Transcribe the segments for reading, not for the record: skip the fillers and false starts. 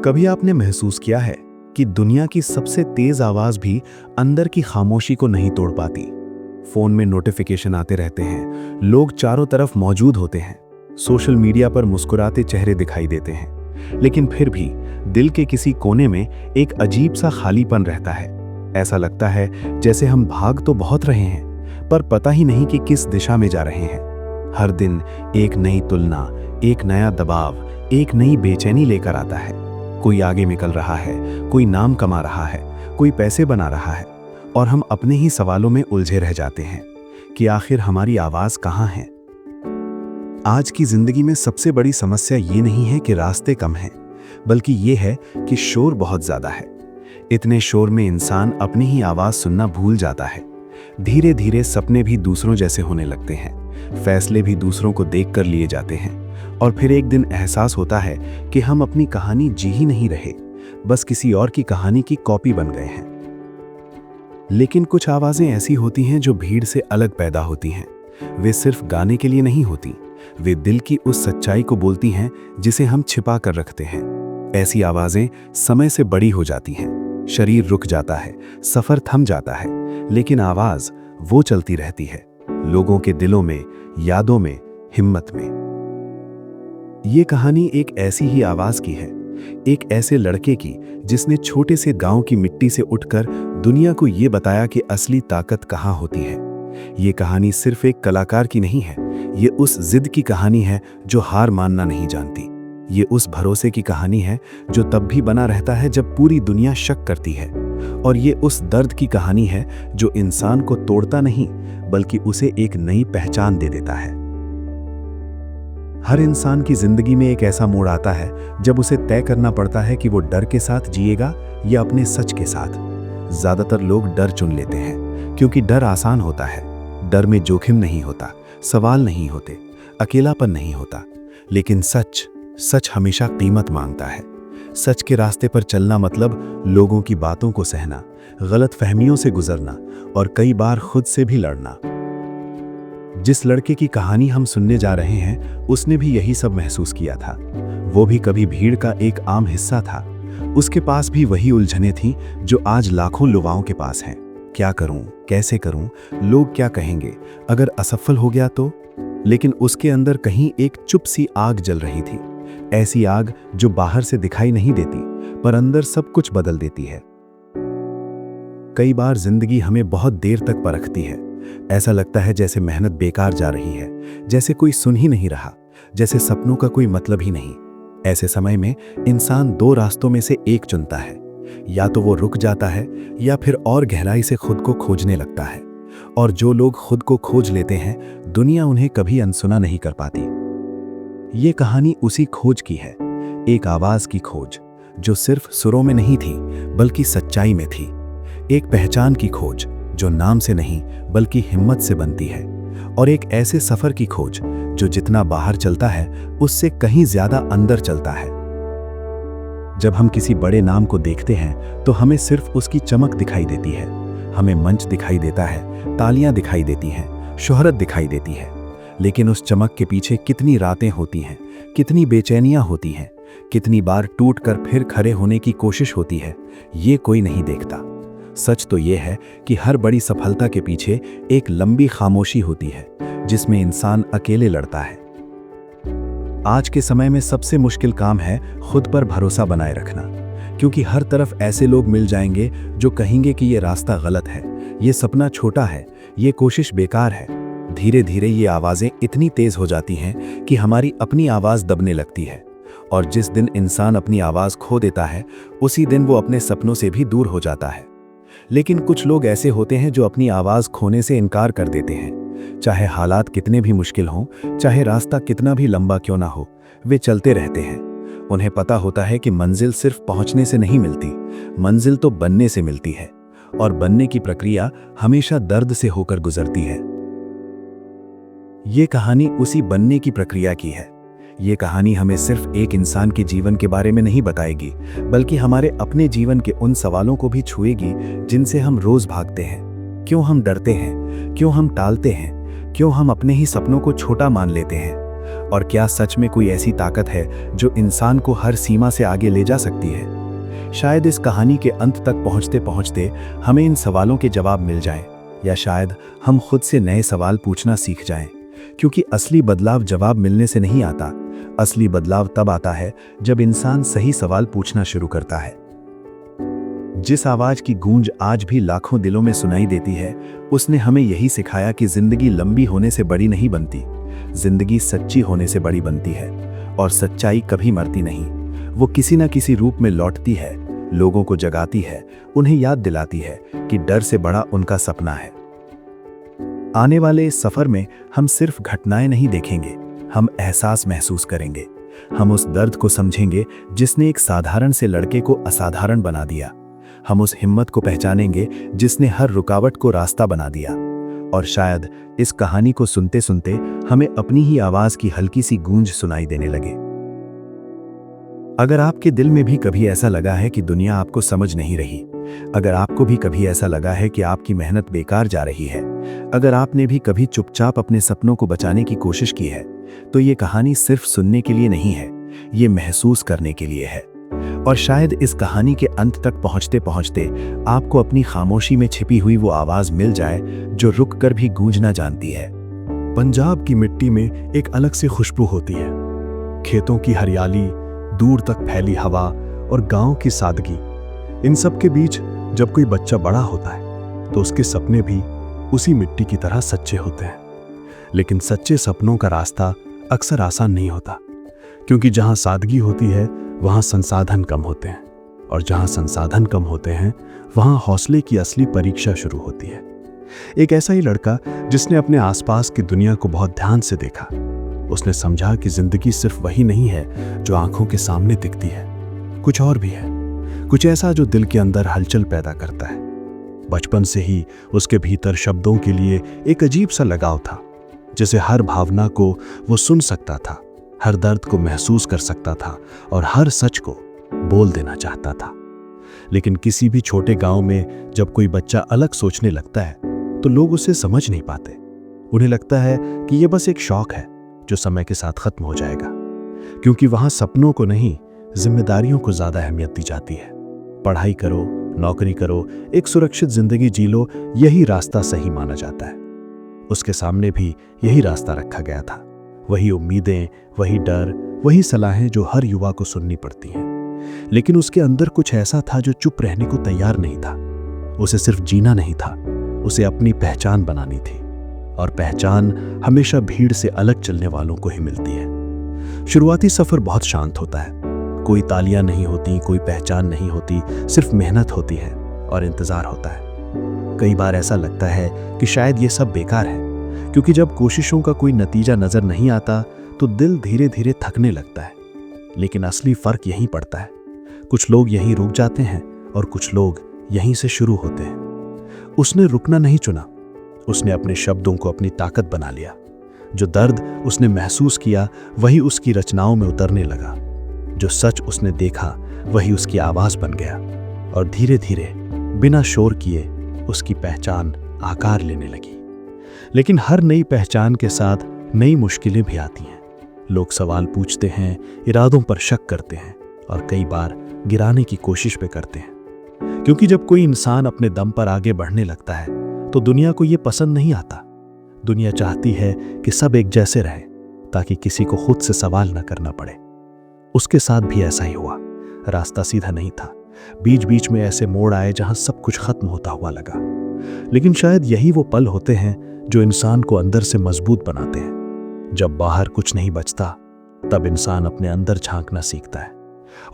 कभी आपने महसूस किया है कि दुनिया की सबसे तेज आवाज भी अंदर की खामोशी को नहीं तोड़ पाती। फोन में नोटिफिकेशन आते रहते हैं, लोग चारों तरफ मौजूद होते हैं, सोशल मीडिया पर मुस्कुराते चेहरे दिखाई देते हैं, लेकिन फिर भी दिल के किसी कोने में एक अजीब सा खालीपन रहता है। ऐसा लगता है जैसे हम भाग तो बहुत रहे हैं, पर पता ही नहीं कि किस दिशा में जा रहे हैं। हर दिन एक नई तुलना, एक नया दबाव, एक नई बेचैनी लेकर आता है। कोई आगे निकल रहा है, कोई नाम कमा रहा है, कोई पैसे बना रहा है, और हम अपने ही सवालों में उलझे रह जाते हैं कि आखिर हमारी आवाज कहाँ है। आज की जिंदगी में सबसे बड़ी समस्या ये नहीं है कि रास्ते कम हैं, बल्कि ये है कि शोर बहुत ज्यादा है। इतने शोर में इंसान अपनी ही आवाज सुनना भूल जाता है। धीरे धीरे सपने भी दूसरों जैसे होने लगते हैं, फैसले भी दूसरों को देखकर लिए जाते हैं, और फिर एक दिन एहसास होता है कि हम अपनी कहानी जी ही नहीं रहे, बस किसी और की कहानी की कॉपी बन गए हैं। लेकिन कुछ आवाजें ऐसी होती हैं जो भीड़ से अलग पैदा होती हैं। वे सिर्फ गाने के लिए नहीं होती, वे दिल की उस सच्चाई को बोलती हैं जिसे हम छिपा कर रखते हैं। ऐसी आवाजें समय से बड़ी हो जाती हैं, शरीर रुक जाता है, सफर थम जाता है, लेकिन आवाज वो चलती रहती है, लोगों के दिलों में, यादों में, हिम्मत में। ये कहानी एक ऐसी ही आवाज की है, एक ऐसे लड़के की जिसने छोटे से गांव की मिट्टी से उठकर दुनिया को ये बताया कि असली ताकत कहाँ होती है। ये कहानी सिर्फ एक कलाकार की नहीं है, ये उस जिद की कहानी है जो हार मानना नहीं जानती। ये उस भरोसे की कहानी है जो तब भी बना रहता है जब पूरी दुनिया शक करती है। और ये उस दर्द की कहानी है जो इंसान को तोड़ता नहीं, बल्कि उसे एक नई पहचान दे देता है। हर इंसान की जिंदगी में एक ऐसा मोड़ आता है जब उसे तय करना पड़ता है कि वो डर के साथ जिएगा या अपने सच के साथ। ज्यादातर लोग डर चुन लेते हैं क्योंकि डर आसान होता है। डर में जोखिम नहीं होता, सवाल नहीं होते, अकेलापन नहीं होता। लेकिन सच हमेशा कीमत मांगता है। सच के रास्ते पर चलना मतलब लोगों की बातों को सहना, गलत फहमियों से गुजरना और कई बार खुद से भी लड़ना। जिस लड़के की कहानी हम सुनने जा रहे हैं, उसने भी यही सब महसूस किया था। वो भी कभी भीड़ का एक आम हिस्सा था। उसके पास भी वही उलझनें थीं जो आज लाखों युवाओं के पास हैं। क्या करूं, कैसे करूं, लोग क्या कहेंगे, अगर असफल हो गया तो? लेकिन उसके अंदर कहीं एक चुप सी आग जल रही थी। ऐसी आग जो बाहर से दिखाई नहीं देती, पर अंदर सब कुछ बदल देती है। कई बार जिंदगी हमें बहुत देर तक परखती है। ऐसा लगता है जैसे मेहनत बेकार जा रही है, जैसे कोई सुन ही नहीं रहा, जैसे सपनों का कोई मतलब ही नहीं। ऐसे समय में इंसान दो रास्तों में से एक चुनता है, या तो वो रुक जाता है या फिर और गहराई से खुद को खोजने लगता है। और जो लोग खुद को खोज लेते हैं, दुनिया उन्हें कभी अनसुना नहीं कर पाती। ये कहानी उसी खोज की है, एक आवाज की खोज जो सिर्फ सुरों में नहीं थी बल्कि सच्चाई में थी। एक पहचान की खोज जो नाम से नहीं बल्कि हिम्मत से बनती है। और एक ऐसे सफर की खोज जो जितना बाहर चलता है उससे कहीं ज्यादा अंदर चलता है। जब हम किसी बड़े नाम को देखते हैं तो हमें सिर्फ उसकी चमक दिखाई देती है। हमें मंच दिखाई देता है, तालियां दिखाई देती हैं, शोहरत दिखाई देती है। लेकिन उस चमक के पीछे कितनी रातें होती हैं, कितनी बेचैनियां होती हैं, कितनी बार टूट कर फिर खड़े होने की कोशिश होती है, ये कोई नहीं देखता। सच तो ये है कि हर बड़ी सफलता के पीछे एक लंबी खामोशी होती है जिसमें इंसान अकेले लड़ता है। आज के समय में सबसे मुश्किल काम है खुद पर भरोसा बनाए रखना, क्योंकि हर तरफ ऐसे लोग मिल जाएंगे जो कहेंगे कि ये रास्ता गलत है, ये सपना छोटा है, ये कोशिश बेकार है। धीरे धीरे ये आवाजें इतनी तेज हो जाती हैं कि हमारी अपनी आवाज दबने लगती है। और जिस दिन इंसान अपनी आवाज खो देता है, उसी दिन वो अपने सपनों से भी दूर हो जाता है। लेकिन कुछ लोग ऐसे होते हैं जो अपनी आवाज खोने से इनकार कर देते हैं। चाहे हालात कितने भी मुश्किल हों, चाहे रास्ता कितना भी लंबा क्यों ना हो, वे चलते रहते हैं। उन्हें पता होता है कि मंजिल सिर्फ पहुंचने से नहीं मिलती, मंजिल तो बनने से मिलती है। और बनने की प्रक्रिया हमेशा दर्द से होकर गुजरती है। ये कहानी उसी बनने की प्रक्रिया की है। ये कहानी हमें सिर्फ एक इंसान के जीवन के बारे में नहीं बताएगी, बल्कि हमारे अपने जीवन के उन सवालों को भी छुएगी जिनसे हम रोज भागते हैं। क्यों हम डरते हैं, क्यों हम टालते हैं, क्यों हम अपने ही सपनों को छोटा मान लेते हैं। और क्या सच में कोई ऐसी ताकत है जो इंसान को हर सीमा से आगे ले जा सकती है? शायद इस कहानी के अंत तक पहुंचते पहुंचते हमें इन सवालों के जवाब मिल जाएं, या शायद हम खुद से नए सवाल पूछना सीख जाएं, क्योंकि असली बदलाव जवाब मिलने से नहीं आता। असली बदलाव तब आता है जब इंसान सही सवाल पूछना शुरू करता है। जिस आवाज की गूंज आज भी लाखों दिलों में सुनाई देती है, उसने हमें यही सिखाया कि जिंदगी लंबी होने से बड़ी नहीं बनती, जिंदगी सच्ची होने से बड़ी बनती है। और सच्चाई कभी मरती नहीं, वो किसी न किसी रूप में लौटती है, लोगों को जगाती है, उन्हें याद दिलाती है कि डर से बड़ा उनका सपना है। आने वाले इस सफर में हम सिर्फ घटनाएं नहीं देखेंगे, हम एहसास महसूस करेंगे। हम उस दर्द को समझेंगे जिसने एक साधारण से लड़के को असाधारण बना दिया। हम उस हिम्मत को पहचानेंगे जिसने हर रुकावट को रास्ता बना दिया। और शायद इस कहानी को सुनते सुनते हमें अपनी ही आवाज की हल्की सी गूंज सुनाई देने लगे। अगर आपके दिल में भी कभी ऐसा लगा है कि दुनिया आपको समझ नहीं रही, अगर आपको भी कभी ऐसा लगा है कि आपकी मेहनत बेकार जा रही है, अगर आपने भी कभी चुपचाप अपने सपनों को बचाने की कोशिश की है, तो ये कहानी सिर्फ सुनने के लिए नहीं है, ये महसूस करने के लिए है। और शायद इस कहानी के अंत तक पहुंचते पहुंचते आपको अपनी खामोशी में छिपी हुई वो आवाज मिल जाए जो रुक कर भी गूंजना जानती है। पंजाब की मिट्टी में एक अलग सी खुशबू होती है। खेतों की हरियाली, दूर तक फैली हवा और गांव की सादगी। इन सब के बीच जब कोई बच्चा बड़ा होता है तो उसके सपने भी उसी मिट्टी की तरह सच्चे होते हैं। लेकिन सच्चे सपनों का रास्ता अक्सर आसान नहीं होता, क्योंकि जहां सादगी होती है वहां संसाधन कम होते हैं, और जहां संसाधन कम होते हैं वहां हौसले की असली परीक्षा शुरू होती है। एक ऐसा ही लड़का जिसने अपने आसपास की दुनिया को बहुत ध्यान से देखा। उसने समझा कि जिंदगी सिर्फ वही नहीं है जो आंखों के सामने दिखती है, कुछ और भी है, कुछ ऐसा जो दिल के अंदर हलचल पैदा करता है। बचपन से ही उसके भीतर शब्दों के लिए एक अजीब सा लगाव था, जैसे हर भावना को वो सुन सकता था, हर दर्द को महसूस कर सकता था और हर सच को बोल देना चाहता था। लेकिन किसी भी छोटे गांव में जब कोई बच्चा अलग सोचने लगता है तो लोग उसे समझ नहीं पाते। उन्हें लगता है कि यह बस एक शौक है जो समय के साथ खत्म हो जाएगा, क्योंकि वहां सपनों को नहीं, जिम्मेदारियों को ज्यादा अहमियत दी जाती है। पढ़ाई करो, नौकरी करो, एक सुरक्षित जिंदगी जी लो, यही रास्ता सही माना जाता है। उसके सामने भी यही रास्ता रखा गया था, वही उम्मीदें, वही डर, वही सलाहें जो हर युवा को सुननी पड़ती हैं। लेकिन उसके अंदर कुछ ऐसा था जो चुप रहने को तैयार नहीं था। उसे सिर्फ जीना नहीं था, उसे अपनी पहचान बनानी थी। और पहचान हमेशा भीड़ से अलग चलने वालों को ही मिलती है। शुरुआती सफर बहुत शांत होता है, कोई तालियां नहीं होती, कोई पहचान नहीं होती, सिर्फ मेहनत होती है और इंतजार होता है। कई बार ऐसा लगता है कि शायद ये सब बेकार है, क्योंकि जब कोशिशों का कोई नतीजा नजर नहीं आता तो दिल धीरे धीरे थकने लगता है। लेकिन असली फर्क यहीं पड़ता है, कुछ लोग यहीं रुक जाते हैं और कुछ लोग यहीं से शुरू होते हैं। उसने रुकना नहीं चुना, उसने अपने शब्दों को अपनी ताकत बना लिया। जो दर्द उसने महसूस किया वही उसकी रचनाओं में उतरने लगा। जो सच उसने देखा वही उसकी आवाज बन गया, और धीरे धीरे बिना शोर किए उसकी पहचान आकार लेने लगी। लेकिन हर नई पहचान के साथ नई मुश्किलें भी आती हैं। लोग सवाल पूछते हैं, इरादों पर शक करते हैं और कई बार गिराने की कोशिश भी करते हैं। क्योंकि जब कोई इंसान अपने दम पर आगे बढ़ने लगता है तो दुनिया को यह पसंद नहीं आता। दुनिया चाहती है कि सब एक जैसे रहें, ताकि किसी को खुद से सवाल न करना पड़े। उसके साथ भी ऐसा ही हुआ। रास्ता सीधा नहीं था, बीच बीच में ऐसे मोड़ आए जहां सब कुछ खत्म होता हुआ लगा। लेकिन शायद यही वो पल होते हैं जो इंसान को अंदर से मजबूत बनाते हैं। जब बाहर कुछ नहीं बचता तब इंसान अपने अंदर झांकना सीखता है,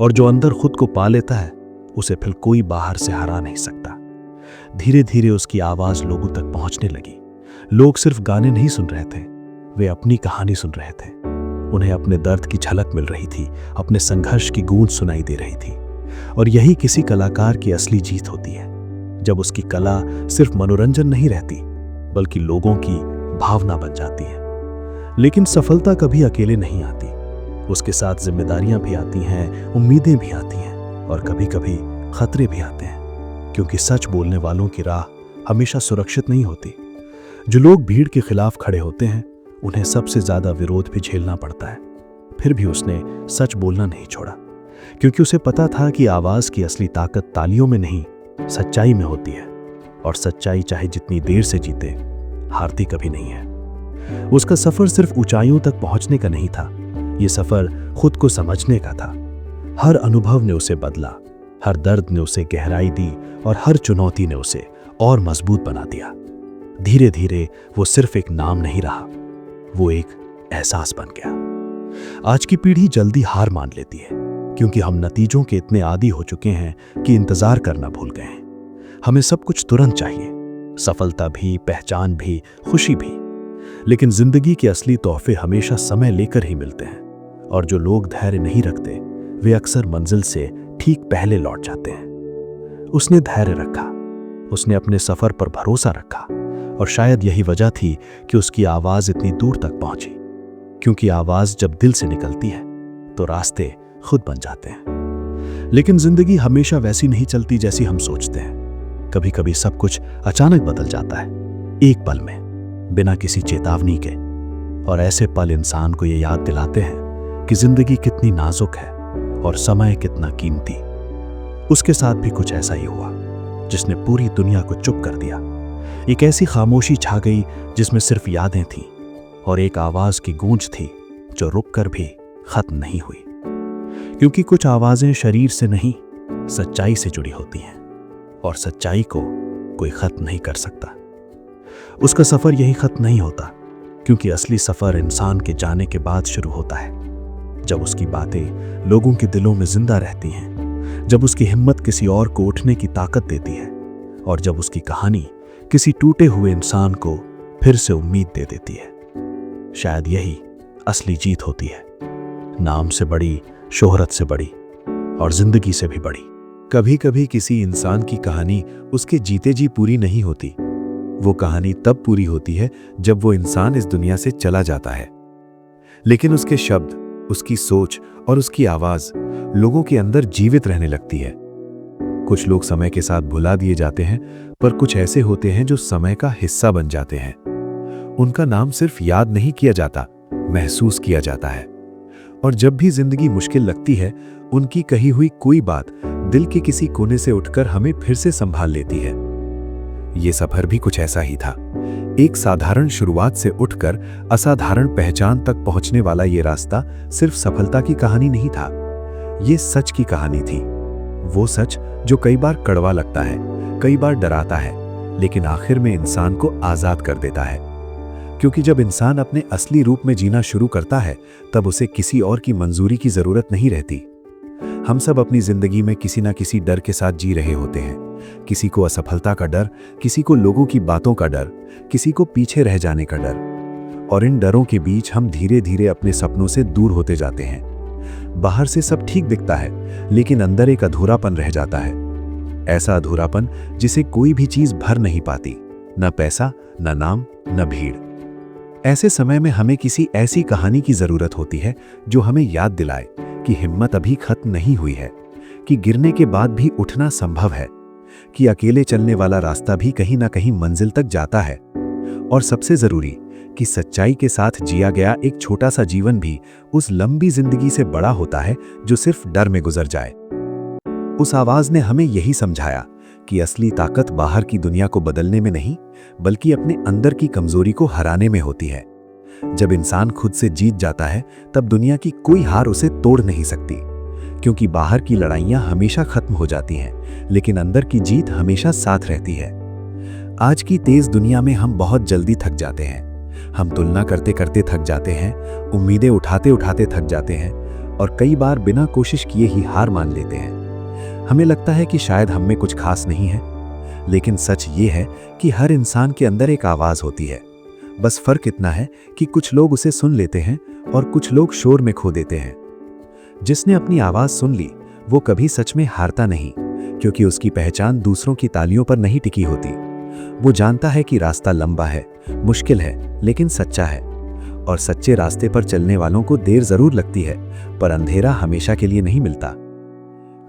और जो अंदर खुद को पा लेता है उसे फिर कोई बाहर से हरा नहीं सकता। धीरे धीरे उसकी आवाज लोगों तक पहुंचने लगी। लोग सिर्फ गाने नहीं सुन रहे थे, वे अपनी कहानी सुन रहे थे। उन्हें अपने दर्द की झलक मिल रही थी, अपने संघर्ष की गूंज सुनाई दे रही थी। और यही किसी कलाकार की असली जीत होती है, जब उसकी कला सिर्फ मनोरंजन नहीं रहती बल्कि लोगों की भावना बन जाती है। लेकिन सफलता कभी अकेले नहीं आती, उसके साथ जिम्मेदारियां भी आती हैं, उम्मीदें भी आती हैं और कभी कभी खतरे भी आते हैं। क्योंकि सच बोलने वालों की राह हमेशा सुरक्षित नहीं होती। जो लोग भीड़ के खिलाफ खड़े होते हैं उन्हें सबसे ज्यादा विरोध भी झेलना पड़ता है। फिर भी उसने सच बोलना नहीं छोड़ा, क्योंकि उसे पता था कि आवाज की असली ताकत तालियों में नहीं, सच्चाई में होती है। और सच्चाई चाहे जितनी देर से जीते, हारती कभी नहीं है। उसका सफर सिर्फ ऊंचाइयों तक पहुंचने का नहीं था, यह सफर खुद को समझने का था। हर अनुभव ने उसे बदला, हर दर्द ने उसे गहराई दी और हर चुनौती ने उसे और मजबूत बना दिया। धीरे धीरे वो सिर्फ एक नाम नहीं रहा, वो एक एहसास बन गया। आज की पीढ़ी जल्दी हार मान लेती है, क्योंकि हम नतीजों के इतने आदी हो चुके हैं कि इंतजार करना भूल गए हैं। हमें सब कुछ तुरंत चाहिए, सफलता भी, पहचान भी, खुशी भी। लेकिन जिंदगी के असली तोहफे हमेशा समय लेकर ही मिलते हैं, और जो लोग धैर्य नहीं रखते वे अक्सर मंजिल से ठीक पहले लौट जाते हैं। उसने धैर्य रखा, उसने अपने सफर पर भरोसा रखा, और शायद यही वजह थी कि उसकी आवाज इतनी दूर तक पहुंची। क्योंकि आवाज जब दिल से निकलती है तो रास्ते खुद बन जाते हैं। लेकिन जिंदगी हमेशा वैसी नहीं चलती जैसी हम सोचते हैं। कभी कभी सब कुछ अचानक बदल जाता है, एक पल में, बिना किसी चेतावनी के। और ऐसे पल इंसान को ये याद दिलाते हैं कि जिंदगी कितनी नाजुक है और समय कितना कीमती। उसके साथ भी कुछ ऐसा ही हुआ, जिसने पूरी दुनिया को चुप कर दिया। एक ऐसी खामोशी छा गई जिसमें सिर्फ यादें थीं, और एक आवाज की गूंज थी जो रुककर भी खत्म नहीं हुई। क्योंकि कुछ आवाजें शरीर से नहीं, सच्चाई से जुड़ी होती हैं, और सच्चाई को कोई खत्म नहीं कर सकता। उसका सफर यही खत्म नहीं होता, क्योंकि असली सफर इंसान के जाने के बाद शुरू होता है। जब उसकी बातें लोगों के दिलों में जिंदा रहती हैं, जब उसकी हिम्मत किसी और को उठने की ताकत देती है, और जब उसकी कहानी किसी टूटे हुए इंसान को फिर से उम्मीद दे देती है। शायद यही असली जीत होती है, नाम से बड़ी, शोहरत से बड़ी, और जिंदगी से भी बड़ी। कभी कभी किसी इंसान की कहानी उसके जीते जी पूरी नहीं होती। वो कहानी तब पूरी होती है जब वो इंसान इस दुनिया से चला जाता है, लेकिन उसके शब्द, उसकी सोच और उसकी आवाज लोगों के अंदर जीवित रहने लगती है। कुछ लोग समय के साथ भुला दिए जाते हैं, पर कुछ ऐसे होते हैं जो समय का हिस्सा बन जाते हैं। उनका नाम सिर्फ याद नहीं किया जाता, महसूस किया जाता है। और जब भी जिंदगी मुश्किल लगती है, उनकी कही हुई कोई बात दिल के किसी कोने से उठकर हमें फिर से संभाल लेती है। ये सफर भी कुछ ऐसा ही था। एक साधारण शुरुआत से उठकर असाधारण पहचान तक पहुंचने वाला ये रास्ता सिर्फ सफलता की कहानी नहीं था, ये सच की कहानी थी। वो सच जो कई बार कड़वा लगता है, कई बार डराता है, लेकिन आखिर में इंसान को आजाद कर देता है। क्योंकि जब इंसान अपने असली रूप में जीना शुरू करता है, तब उसे किसी और की मंजूरी की जरूरत नहीं रहती। हम सब अपनी जिंदगी में किसी ना किसी डर के साथ जी रहे होते हैं। किसी को असफलता का डर, किसी को लोगों की बातों का डर, किसी को पीछे रह जाने का डर। और इन डरों के बीच हम धीरे धीरे अपने सपनों से दूर होते जाते हैं। बाहर से सब ठीक दिखता है, लेकिन अंदर एक अधूरापन रह जाता है। ऐसा अधूरापन जिसे कोई भी चीज भर नहीं पाती, न पैसा, न नाम, न भीड़। ऐसे समय में हमें किसी ऐसी कहानी की जरूरत होती है जो हमें याद दिलाए कि हिम्मत अभी खत्म नहीं हुई है, कि गिरने के बाद भी उठना संभव है, कि अकेले चलने वाला रास्ता भी कहीं ना कहीं मंजिल तक जाता है। और सबसे जरूरी कि सच्चाई के साथ जिया गया एक छोटा सा जीवन भी उस लंबी जिंदगी से बड़ा होता है जो सिर्फ डर में गुजर जाए। उस आवाज ने हमें यही समझाया कि असली ताकत बाहर की दुनिया को बदलने में नहीं, बल्कि अपने अंदर की कमजोरी को हराने में होती है। जब इंसान खुद से जीत जाता है, तब दुनिया की कोई हार उसे तोड़ नहीं सकती, क्योंकि बाहर की लड़ाइयां हमेशा खत्म हो जाती हैं, लेकिन अंदर की जीत हमेशा साथ रहती है। आज की तेज दुनिया में हम बहुत जल्दी थक जाते हैं। हम तुलना करते करते थक जाते हैं, उम्मीदें उठाते उठाते थक जाते हैं, और कई बार बिना कोशिश किए ही हार मान लेते हैं। हमें लगता है कि शायद हम में कुछ खास नहीं है, लेकिन सच ये है कि हर इंसान के अंदर एक आवाज होती है। बस फर्क इतना है कि कुछ लोग उसे सुन लेते हैं और कुछ लोग शोर में खो देते हैं। जिसने अपनी आवाज सुन ली, वो कभी सच में हारता नहीं, क्योंकि उसकी पहचान दूसरों की तालियों पर नहीं टिकी होती। वो जानता है कि रास्ता लंबा है, मुश्किल है, लेकिन सच्चा है। और सच्चे रास्ते पर चलने वालों को देर जरूर लगती है, पर अंधेरा हमेशा के लिए नहीं मिलता।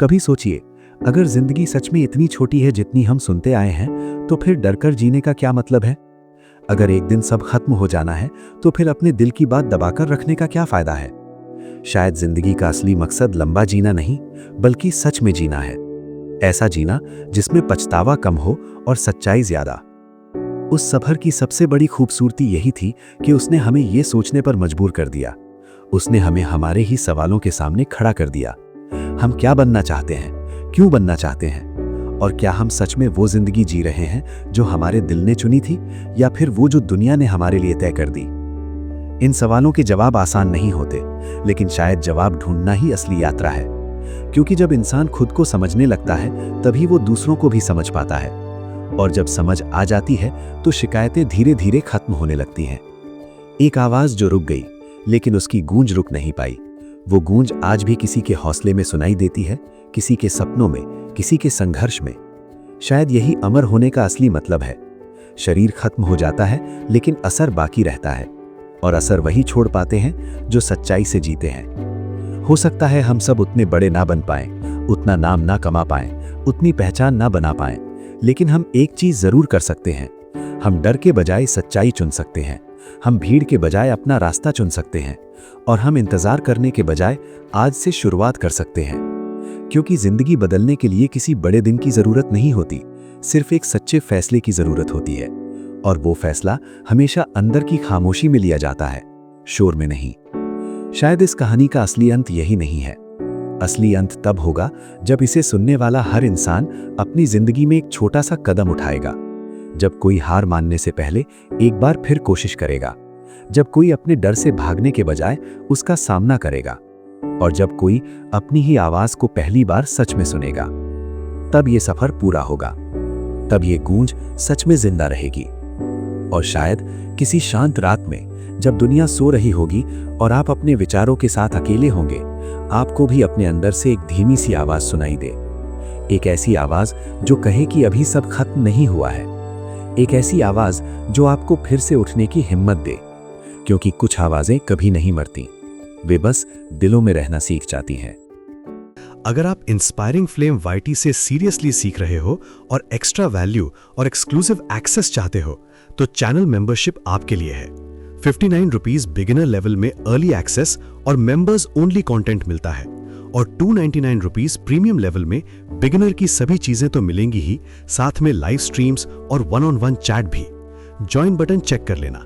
कभी सोचिए, अगर जिंदगी सच में इतनी छोटी है जितनी हम सुनते आए हैं, तो फिर डरकर जीने का क्या मतलब है? अगर एक दिन सब खत्म हो जाना है तो फिर अपने दिल की बात दबाकर रखने का क्या फायदा है? शायद जिंदगी का असली मकसद लंबा जीना नहीं, बल्कि सच में जीना है। ऐसा जीना जिसमें पछतावा कम हो और सच्चाई ज्यादा। उस सफर की सबसे बड़ी खूबसूरती यही थी कि उसने हमें ये सोचने पर मजबूर कर दिया। उसने हमें हमारे ही सवालों के सामने खड़ा कर दिया। हम क्या बनना चाहते हैं, क्यों बनना चाहते हैं, और क्या हम सच में वो जिंदगी जी रहे हैं जो हमारे दिल ने चुनी थी, या फिर वो जो दुनिया ने हमारे लिए तय कर दी? इन सवालों के जवाब आसान नहीं होते, लेकिन शायद जवाब ढूंढना ही असली यात्रा है। क्योंकि जब इंसान खुद को समझने लगता है तभी वो दूसरों को भी समझ पाता है, और जब समझ आ जाती है तो शिकायतें धीरे धीरे खत्म होने लगती हैं। एक आवाज जो रुक गई, लेकिन उसकी गूंज रुक नहीं पाई। वो गूंज आज भी किसी के हौसले में सुनाई देती है, किसी के सपनों में, किसी के संघर्ष में। शायद यही अमर होने का असली मतलब है। शरीर खत्म हो जाता है, लेकिन असर बाकी रहता है, और असर वही छोड़ पाते हैं जो सच्चाई से जीते हैं। हो सकता है हम सब उतने बड़े ना बन पाएं, उतना नाम ना कमा पाएं, उतनी पहचान ना बना पाएं, लेकिन हम एक चीज जरूर कर सकते हैं। हम डर के बजाय सच्चाई चुन सकते हैं, हम भीड़ के बजाय अपना रास्ता चुन सकते हैं, और हम इंतजार करने के बजाय आज से शुरुआत कर सकते हैं। क्योंकि जिंदगी बदलने के लिए किसी बड़े दिन की जरूरत नहीं होती, सिर्फ एक सच्चे फैसले की जरूरत होती है, और वो फैसला हमेशा अंदर की खामोशी में लिया जाता है, शोर में नहीं। शायद इस कहानी का असली अंत यही नहीं है। असली अंत तब होगा जब इसे सुनने वाला हर इंसान अपनी जिंदगी में एक छोटा सा कदम उठाएगा, जब कोई हार मानने से पहले एक बार फिर कोशिश करेगा, जब कोई अपने डर से भागने के बजाय उसका सामना करेगा, और जब कोई अपनी ही आवाज को पहली बार सच में सुनेगा। तब ये सफर पूरा होगा, तब ये गूंज सच में जिंदा रहेगी। और शायद किसी शांत रात में, जब दुनिया सो रही होगी और आप अपने विचारों के साथ अकेले होंगे, आपको भी अपने अंदर से एक धीमी सी आवाज सुनाई दे। एक ऐसी आवाज जो कहे कि अभी सब खत्म नहीं हुआ है। एक ऐसी आवाज जो आपको फिर से उठने की हिम्मत दे, क्योंकि कुछ आवाजें कभी नहीं मरती, वे बस दिलों में रहना सीख जाती हैं। अगर आप इंस्पायरिंग फ्लेम YT से सीरियसली सीख रहे हो और एक्स्ट्रा वैल्यू और एक्सक्लूसिव एक्सेस चाहते हो, तो चैनल मेंबरशिप आपके लिए है। 59 रुपीज बिगिनर लेवल में अर्ली एक्सेस और मेंबर्स ओनली कंटेंट मिलता है, और 299 रुपीज प्रीमियम लेवल में बिगिनर की सभी चीजें तो मिलेंगी ही, साथ में लाइव स्ट्रीम्स और 1-on-1 चैट भी। ज्वाइन बटन चेक कर लेना।